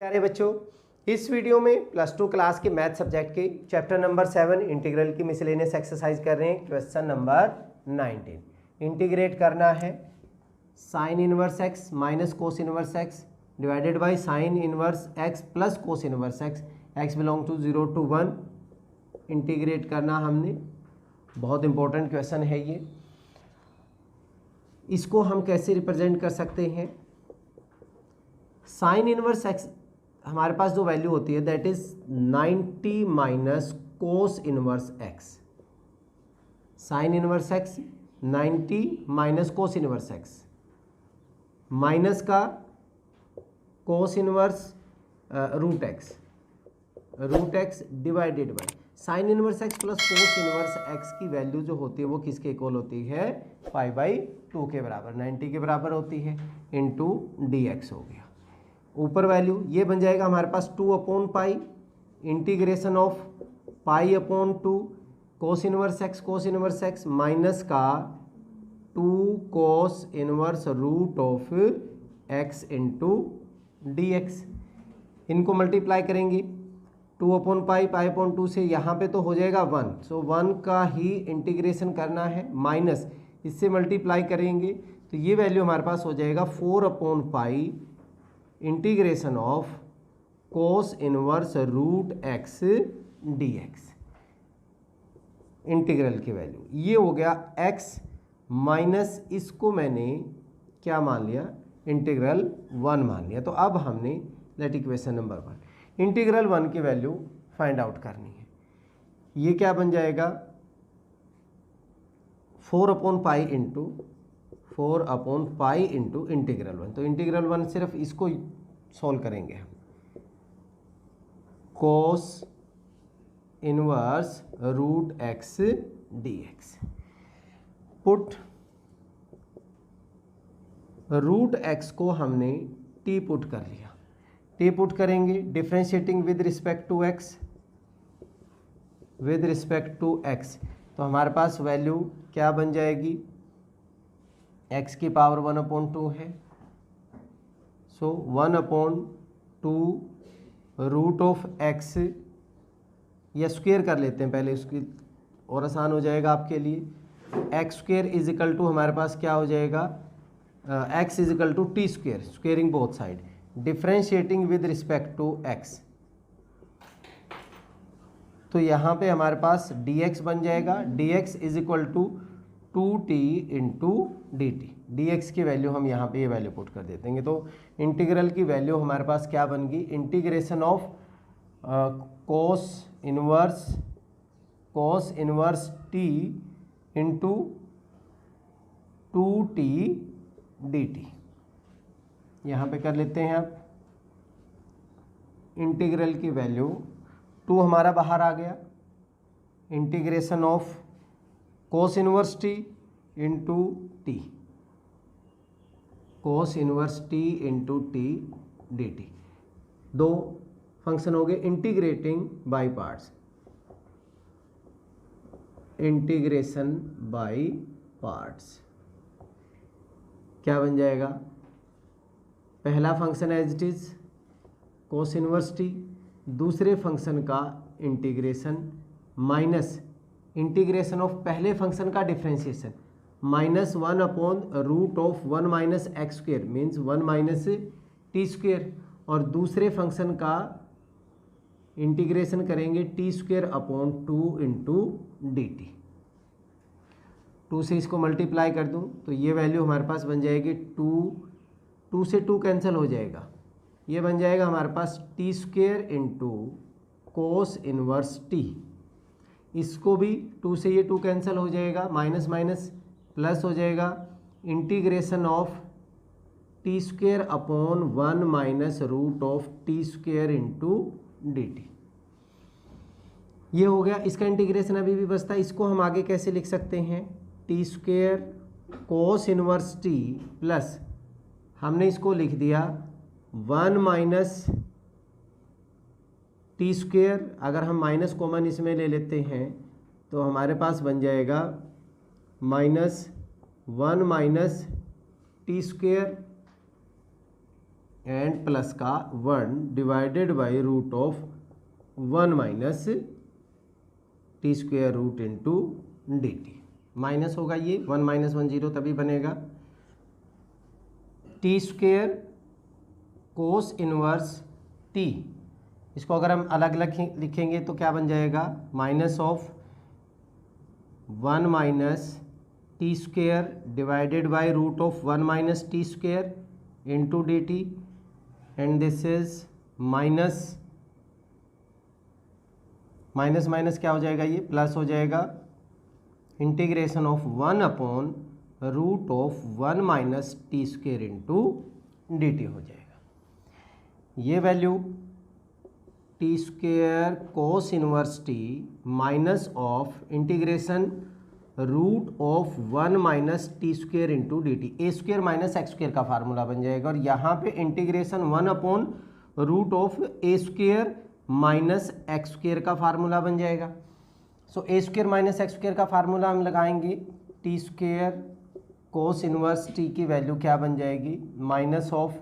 प्यारे बच्चों, इस वीडियो में प्लस टू क्लास के मैथ सब्जेक्ट के चैप्टर नंबर 7 इंटीग्रल की मिसलेनियस एक्सरसाइज कर रहे हैं। क्वेश्चन नंबर 19 इंटीग्रेट करना है sine inverse x minus cos inverse x divided by sine inverse x plus cos inverse x, x belong to 0 to 1। Integrate करना हमने, बहुत इंपॉर्टेंट क्वेश्चन है ये। इसको हम कैसे रिप्रेजेंट कर सकते हैं? साइन इनवर्स एक्स हमारे पास जो वैल्यू होती है that is 90 minus cos inverse x. Sine inverse x 90 minus cos inverse x, minus का cos inverse root x divided by sine inverse x plus cos inverse x की value जो होती है वो किसके इक्वल होती है? π/2 के बराबर, 90 के बराबर होती है, इंटू dx हो गया। ऊपर वैल्यू ये बन जाएगा हमारे पास 2/π integration of π/2 cos inverse x minus का 2 cos inverse root of x into dx। इनको मल्टीप्लाई करेंगे 2/π से यहाँ पे तो हो जाएगा 1, सो 1 का ही इंटीग्रेशन करना है, माइनस इससे मल्टीप्लाई करेंगे तो ये वैल्यू हमारे पास हो जाएगा 4/π integration of cos inverse root x dx। Integral की वैल्यू ये हो गया x माइनस, इसको मैंने क्या मान लिया? इंटीग्रल 1 मान लिया। तो अब हमने लेट इक्वेशन नंबर 1 इंटीग्रल 1 की वैल्यू फाइंड आउट करनी है। ये क्या बन जाएगा? 4/π इंटू इंटीग्रल 1। तो इंटीग्रल 1 सिर्फ इसको सॉल्व करेंगे हम, cos inverse root x dx। Put root x को हमने t पुट कर लिया, t पुट करेंगे differentiating with respect to x, तो हमारे पास वैल्यू क्या बन जाएगी? x की पावर 1/2 है, सो 1/2 रूट ऑफ x, या स्क्वेयर कर लेते हैं पहले, उसकी और आसान हो जाएगा आपके लिए। X square is equal to हमारे पास क्या हो जाएगा? x is equal to t square, squaring both side, differentiating with respect to x। तो यहाँ पे हमारे पास dx बन जाएगा, dx is equal to 2t into dt। dx की वैल्यू हम यहाँ पे ये वैल्यू पुट कर देते हैं, तो इंटीग्रल की वैल्यू हमारे पास क्या बन गई? Integration of cos inverse t into 2t dt। यहाँ पे कर लेते हैं आप, इंटीग्रल की वैल्यू 2 हमारा बाहर आ गया, integration of cos inverse t into t, cos inverse t into t dt। दो फंक्शन हो गए integrating by parts, integration by parts क्या बन जाएगा? पहला function as it is cos inverse t, दूसरे फंक्शन का इंटीग्रेशन माइनस इंटीग्रेशन ऑफ पहले फंक्शन का डिफ्रेंशिएशन, माइनस 1/रूट of 1 minus x square means 1 minus t square, और दूसरे फंक्शन का इंटीग्रेशन करेंगे t²/2 इंटू dt। 2 से इसको मल्टीप्लाई कर दूं तो ये वैल्यू हमारे पास बन जाएगी 2 से 2 कैंसिल हो जाएगा, ये बन जाएगा हमारे पास t² into cos inverse t। इसको भी 2 से ये 2 कैंसिल हो जाएगा, माइनस माइनस प्लस हो जाएगा, integration of t²/1 minus root of t² into dt। ये हो गया, इसका इंटीग्रेशन अभी भी बचता है। इसको हम आगे कैसे लिख सकते हैं? t² कोस इनवर्स t प्लस, हमने इसको लिख दिया 1 माइनस t², अगर हम माइनस कॉमन इसमें ले लेते हैं तो हमारे पास बन जाएगा -1 माइनस t² एंड प्लस का 1 divided by root of 1 minus t square root into d t. Minus होगा ये 1 माइनस 1 0 तभी बनेगा। T square cos inverse t, इसको अगर हम अलग अलग लिखेंगे तो क्या बन जाएगा, minus of 1 minus t square divided by root of 1 minus t square into d t, and this is minus minus minus क्या हो जाएगा, ये प्लस हो जाएगा, integration of 1 upon root of 1 minus t square into d t हो जाएगा। ये value t square cos inverse t minus of integration root of 1 minus t square into d t, a square minus x square का formula बन जाएगा, और यहाँ पे integration 1 upon root of a square minus x square का formula बन जाएगा। So a square minus x square का फार्मूला हम लगाएंगे, t square cos inverse t की वैल्यू क्या बन जाएगी, minus of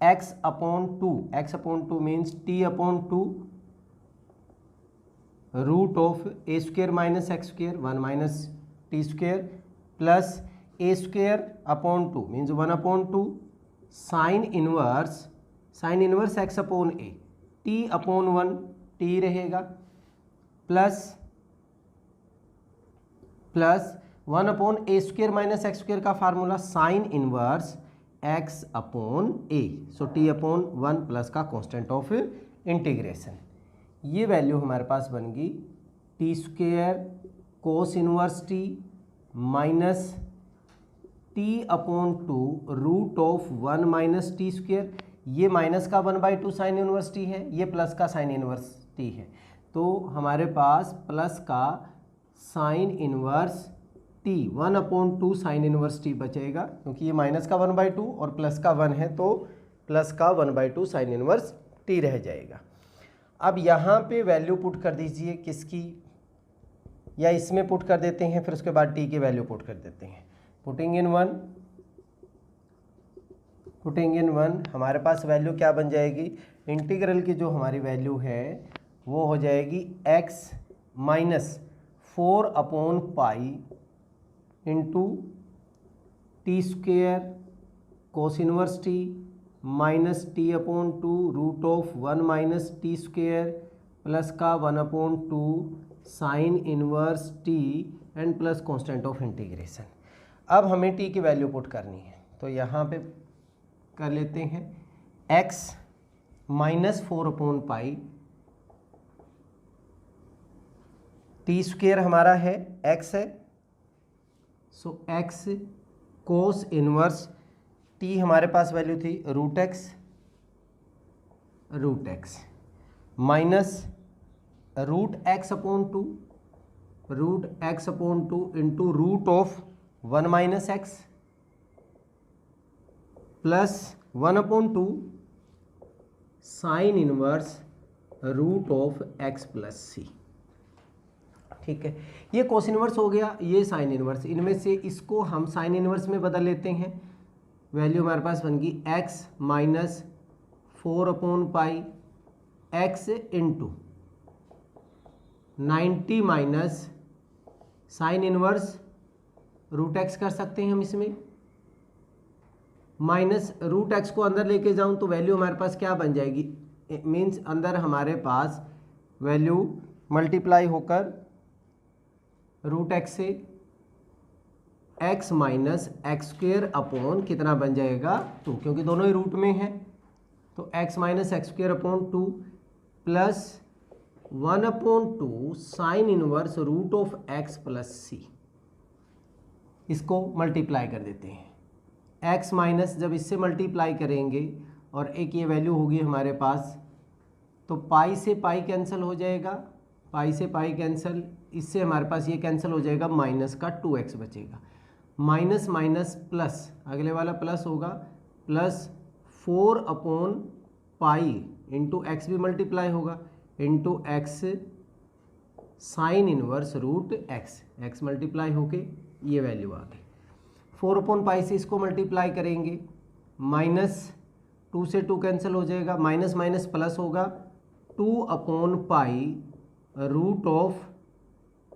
x upon 2, x upon 2 means t upon 2 root of a square minus x square 1 minus t square plus a square upon 2 means 1 upon 2 sine inverse x upon a, t upon 1 t रहेगा, plus 1 upon a square minus x square का formula sine inverse x upon a, so t upon 1 plus का constant of integration. ये value हमारे पास बन गई t square cos inverse t minus t upon 2 root of 1 minus t square, ये minus का 1/2 sign inverse T है, ये प्लस का साइन इनवर्स टी है, तो हमारे पास प्लस का sign inverse T 1 upon 2 sine inverse T बचेगा, क्योंकि ये माइनस का 1/2 और प्लस का 1 है, तो प्लस का 1/2 साइन इनवर्स टी रह जाएगा। अब यहाँ पे वैल्यू पुट कर दीजिए किसकी, या इसमें पुट कर देते हैं, फिर उसके बाद टी की वैल्यू पुट कर देते हैं। पुटिंग इन वन हमारे पास वैल्यू क्या बन जाएगी, इंटीग्रल की जो हमारी वैल्यू है वो हो जाएगी x minus 4 upon pi into t square cos inverse t minus t upon 2 root of 1 minus t square plus का 1 upon 2 sine inverse t and plus constant of integration. अब हमें टी की वैल्यू पुट करनी है, तो यहाँ पे कर लेते हैं x minus 4 upon pi, t square हमारा है x है, so x cos inverse t हमारे पास वैल्यू थी root x minus root x upon 2 into root of 1 minus x plus 1 upon 2 sine inverse root of x plus c. ठीक है, ये cos inverse हो गया, ये साइन इनवर्स, इनमें से इसको हम साइन इनवर्स में बदल लेते हैं। वैल्यू हमारे पास बन गई x minus 4 upon pi x into 90 minus sine inverse root x कर सकते हैं हम इसमें, माइनस रूट एक्स को अंदर लेके जाऊं तो वैल्यू हमारे पास क्या बन जाएगी, मीन्स अंदर हमारे पास वैल्यू मल्टीप्लाई होकर रूट एक्स से x minus x square upon कितना बन जाएगा 2, क्योंकि दोनों ही रूट में है, तो x minus x square upon 2 plus 1 upon 2 sine inverse root of x plus c. इसको मल्टीप्लाई कर देते हैं, x माइनस जब इससे मल्टीप्लाई करेंगे और एक ये वैल्यू होगी हमारे पास, तो पाई से पाई कैंसिल हो जाएगा, पाई से पाई कैंसिल, इससे हमारे पास ये कैंसिल हो जाएगा, माइनस का 2x बचेगा, माइनस माइनस प्लस, अगले वाला प्लस होगा, plus 4 upon pi into x भी मल्टीप्लाई होगा into x sine inverse root x, x multiply होके ये वैल्यू आ गई। 4 अपॉन पाई से इसको मल्टीप्लाई करेंगे, माइनस 2 से 2 कैंसिल हो जाएगा, माइनस माइनस प्लस होगा, 2/पाई root of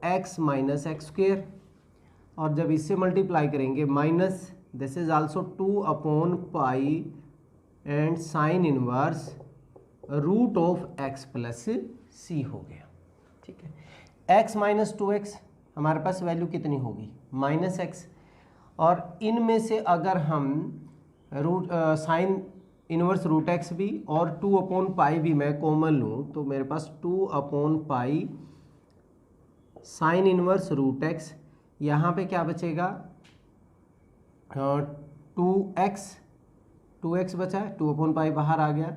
x minus x square, और जब इससे मल्टीप्लाई करेंगे माइनस दिस इज आल्सो 2/पाई and sine inverse root of x plus c हो गया। ठीक है, x माइनस 2x हमारे पास वैल्यू कितनी होगी, माइनस एक्स, और इनमें से अगर हम root sine inverse root x भी और 2/पाई भी मैं कॉमन लूँ तो मेरे पास 2/पाई साइन इनवर्स रूट एक्स, यहाँ पे क्या बचेगा 2x बचा है, 2/पाई बाहर आ गया,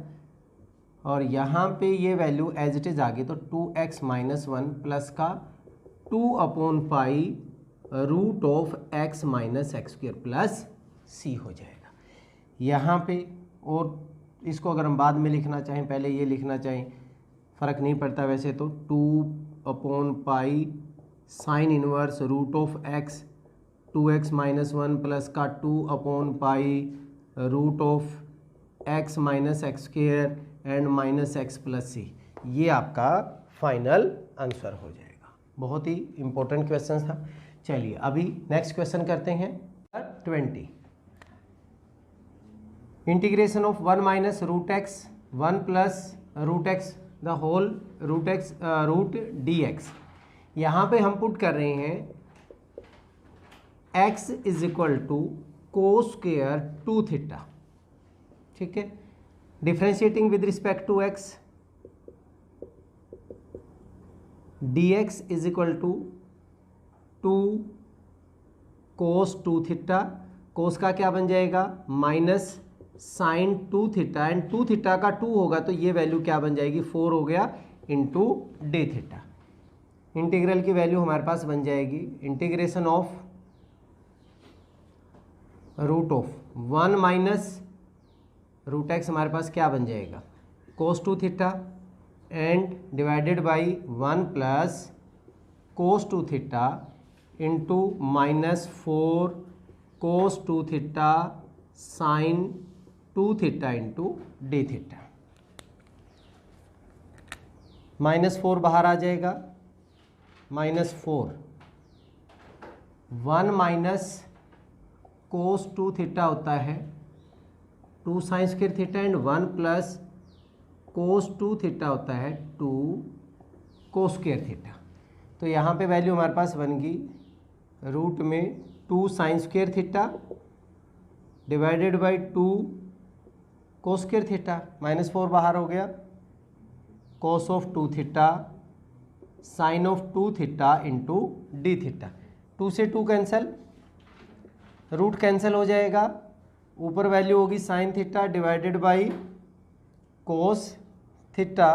और यहाँ पे ये वैल्यू एज इट इज़ आ गई, तो 2x माइनस 1 प्लस का 2/पाई root of x minus x square plus c हो जाएगा यहाँ पे। और इसको अगर हम बाद में लिखना चाहें, पहले ये लिखना चाहें, फ़र्क नहीं पड़ता वैसे तो, 2/पाई sine inverse root of x 2x minus 1 plus का 2/पाई root of x minus x square and minus x plus c, ये आपका फाइनल आंसर हो जाएगा। बहुत ही इंपॉर्टेंट क्वेश्चन था। चलिए अभी नेक्स्ट क्वेश्चन करते हैं 20। Integration of 1 minus root x 1 plus root x the whole root d x. यहाँ पे हम पुट कर रहे हैं x is equal to cos square 2 theta. ठीक है, differentiating with respect to x, dx is equal to 2 cos 2 theta, cos का क्या बन जाएगा minus sine 2 theta, and 2 theta का 2 होगा तो ये वैल्यू क्या बन जाएगी 4 हो गया इंटू डी थीटा। इंटीग्रल की वैल्यू हमारे पास बन जाएगी integration of root of 1 minus root x हमारे पास क्या बन जाएगा cos 2 theta and divided by 1 plus cos 2 theta into minus 4 cos 2 theta sine 2 theta into d theta. -4 बाहर आ जाएगा, -4 1 माइनस कोस 2 थीटा होता है 2 sine square theta and 1 plus cos 2 theta होता है 2 कोस स्क्वायर थीटा। तो यहाँ पे वैल्यू हमारे पास बन गई रूट में 2 sine square theta divided by 2 cos square theta, -4 बाहर हो गया, कोस of 2 theta sign of 2 theta into d theta. 2 से 2 कैंसिल, रूट कैंसिल हो जाएगा, ऊपर वैल्यू होगी sine theta divided by cos theta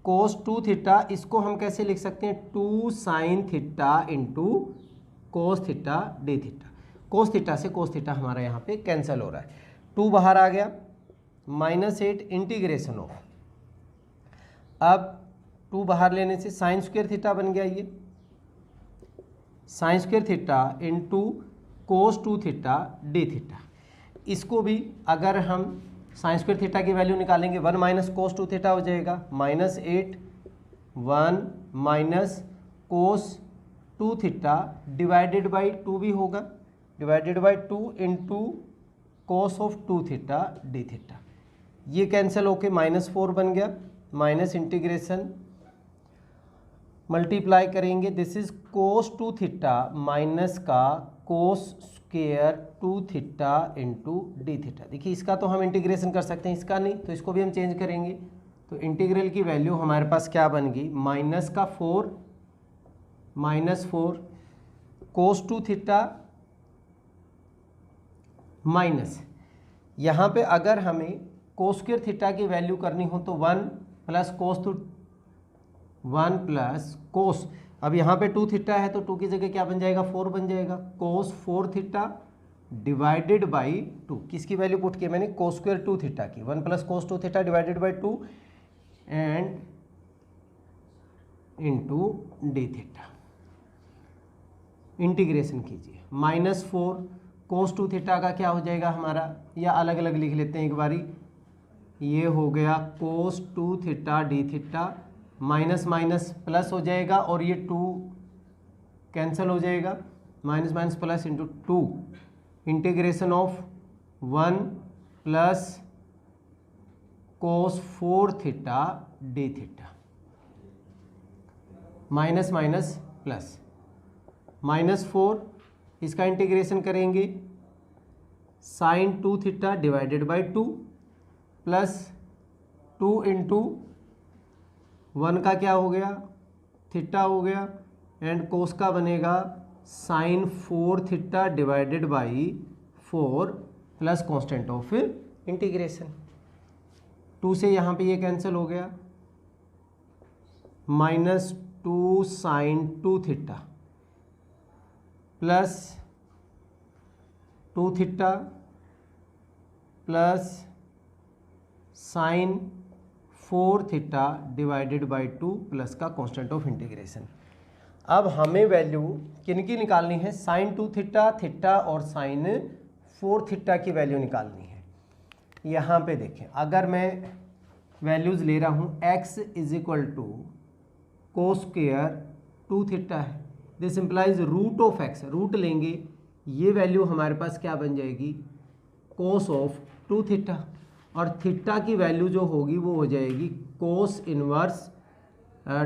cos 2 theta. इसको हम कैसे लिख सकते हैं 2 sine theta into cos theta d theta. Cos theta से कोस थीटा हमारा यहाँ पे कैंसिल हो रहा है, 2 बाहर आ गया, -8 इंटीग्रेशन ऑफ, अब 2 बाहर लेने से साइन स्क्वायर थीटा बन गया, ये sine square theta into cos 2 theta d theta. इसको भी अगर हम साइन स्क्वायर थीटा की वैल्यू निकालेंगे 1 माइनस कोस 2 थीटा हो जाएगा, -8 1 minus cos 2 theta divided by 2 भी होगा, divided by 2 into cos of 2 theta d theta. ये कैंसिल होके -4 बन गया, माइनस इंटीग्रेशन मल्टीप्लाई करेंगे, this is cos 2 theta minus का cos square 2 theta into d theta. देखिए इसका तो हम इंटीग्रेशन कर सकते हैं, इसका नहीं, तो इसको भी हम चेंज करेंगे। तो इंटीग्रल की वैल्यू हमारे पास क्या बन गई -4 कोस 2 थीटा माइनस, यहाँ पे अगर हमें कोस स्क्वेयर थीटा की वैल्यू करनी हो तो 1 प्लस कोस, अब यहाँ पे 2 थीटा है तो 2 की जगह क्या बन जाएगा 4 बन जाएगा, कोस 4 थीटा डिवाइडेड बाई 2। किसकी वैल्यू पुट की मैंने कोस स्क्वेयर 2 थीटा की, 1 plus cos 2 theta divided by 2 and into d theta. Integration कीजिए, -4 कोस टू थीटा का क्या हो जाएगा हमारा, या अलग अलग लिख लेते हैं एक बारी, ये हो गया cos two theta d theta, minus minus plus हो जाएगा और ये 2 कैंसिल हो जाएगा, minus minus plus into 2 integration of 1 plus cos 4 theta d theta, minus minus plus, -4 इसका इंटीग्रेशन करेंगे sine 2 theta divided by 2 plus 2 into 1 का क्या हो गया, थीटा हो गया, एंड कोस का बनेगा sine 4 theta divided by 4 plus constant of integration. 2 से यहाँ पे ये कैंसिल हो गया, -2 sine 2 theta plus 2 theta plus sine 4 theta divided by 2 plus का कांस्टेंट ऑफ इंटीग्रेशन। अब हमें वैल्यू किन की निकालनी है, साइन 2 थीटा, थीटा और साइन 4 थीटा की वैल्यू निकालनी है। यहाँ पे देखें, अगर मैं वैल्यूज़ ले रहा हूँ x is equal to cos square 2 theta है, this implies root of x, root लेंगे, ये वैल्यू हमारे पास क्या बन जाएगी, कोस ऑफ 2 थीटा, और थीटा की वैल्यू जो होगी वो हो जाएगी कोस इनवर्स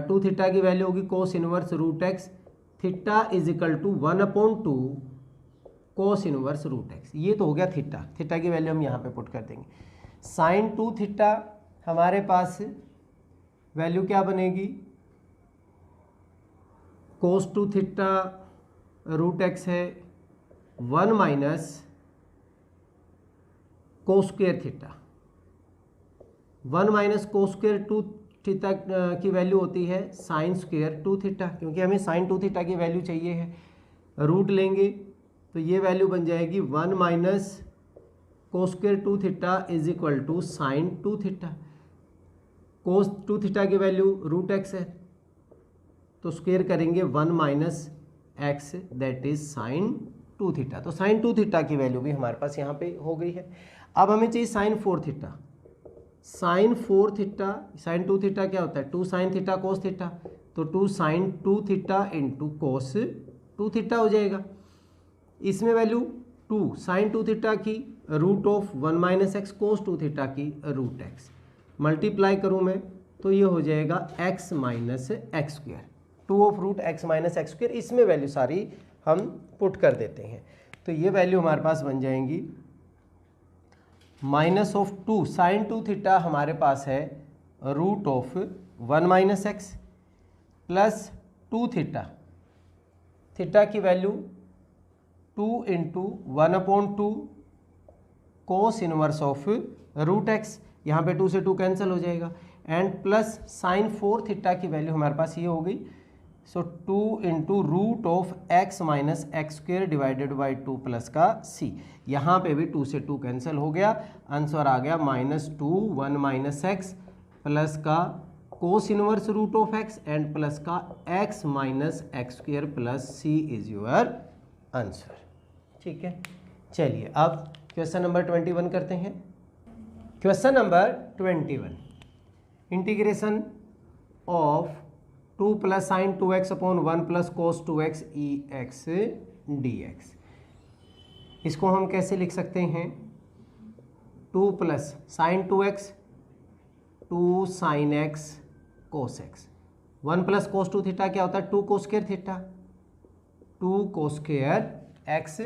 2 थीटा की वैल्यू होगी cos inverse root x, theta is equal to 1/2 cos inverse root x। ये तो हो गया थीटा, थीटा की वैल्यू हम यहाँ पे पुट कर देंगे। साइन 2 थीटा हमारे पास वैल्यू क्या बनेगी, कोस 2 थीटा रूट x है 1 minus cos square theta, 1 minus cos square 2 theta की वैल्यू होती है साइन स्क्वायर 2 थीटा, क्योंकि हमें साइन 2 थीटा की वैल्यू चाहिए है, रूट लेंगे तो ये वैल्यू बन जाएगी 1 minus cos square 2 theta is equal to sine 2 theta. Cos 2 theta की वैल्यू रूट x है तो स्क्वायर करेंगे 1 minus x that is sine 2 theta, तो साइन 2 थीटा की वैल्यू भी हमारे पास यहाँ पे हो गई है। अब हमें चाहिए sine 4 theta, sine 4 theta, sine 2 theta क्या होता है 2 साइन थीटा कोस थीटा, तो 2 sine 2 theta into cos 2 theta हो जाएगा। इसमें वैल्यू 2 साइन 2 थीटा की root of 1 minus x cos 2 theta की रूट एक्स, मल्टीप्लाई करूँ मैं तो ये हो जाएगा x minus x square, 2 of root x minus x square, इसमें वैल्यू सारी हम पुट कर देते हैं, तो ये वैल्यू हमारे पास बन जाएंगी माइनस ऑफ 2 साइन 2 थीटा हमारे पास है root of 1 minus x plus 2 theta, theta की value 2 into 1/2 cos inverse of root x, यहाँ पे 2 से 2 कैंसिल हो जाएगा, एंड प्लस साइन 4 थीटा की वैल्यू हमारे पास ये हो गई, so 2 into root of x minus x square divided by 2 plus का c, यहाँ पे भी 2 से 2 कैंसिल हो गया, आंसर आ गया -2 1 माइनस एक्स प्लस का cos inverse root of x and plus का x minus x square plus c is your answer. ठीक है, चलिए अब क्वेश्चन नंबर 21 करते हैं। Question number 21, integration of 2 plus sine 2x upon 1 plus cos 2x ex dx, इसको हम कैसे लिख सकते हैं, 2 plus sine 2x 2 sine x cos x, 1 plus cos 2 theta क्या होता है 2 cos square theta, 2 cos square x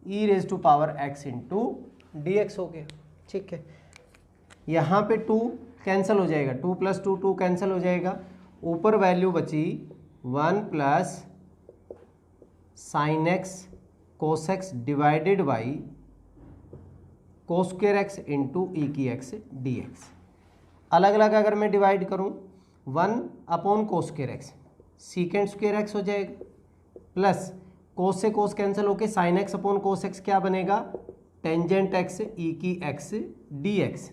e raise to power x into dx हो गया। ठीक है, यहाँ पे 2 कैंसिल हो जाएगा, 2 प्लस 2 2 कैंसिल हो जाएगा, ऊपर वैल्यू बची 1 plus sine x cos x divided by cos square x into e की एक्स डी एक्स। अलग अलग अगर मैं डिवाइड करूँ 1 अपॉन कोस square x secant square x हो जाएगा, प्लस कोस से कोस कैंसिल होके sine x upon cos x क्या बनेगा टेंजेंट एक्स ई की एक्स डी एक्स।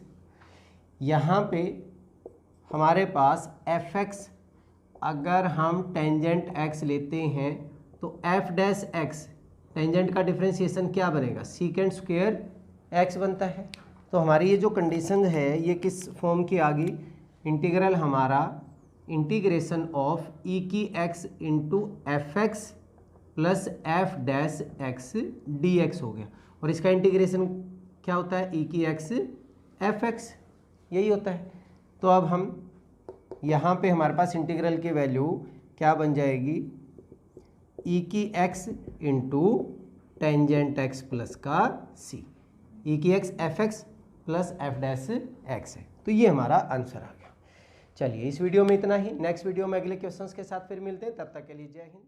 यहाँ पे हमारे पास एफ एक्स, अगर हम टेंजेंट एक्स लेते हैं तो एफ डैश एक्स टेंजेंट का डिफरेंशिएशन क्या बनेगा, सीकेंड स्क्वायर एक्स बनता है। तो हमारी ये जो कंडीशन है ये किस फॉर्म की आ गई, इंटीग्रल हमारा इंटीग्रेशन ऑफ ई की x into F x plus F dash x D x हो गया। और इसका इंटीग्रेशन क्या होता है, ई की एक्स एफ एक्स, यही होता है। तो अब हम यहाँ पे हमारे पास इंटीग्रल की वैल्यू क्या बन जाएगी, ई की x into tangent x plus का सी, ई की x F x plus F dash x है। तो ये हमारा आंसर आ गया। चलिए इस वीडियो में इतना ही, नेक्स्ट वीडियो में अगले क्वेश्चंस के साथ फिर मिलते हैं, तब तक के लिए जय हिंद।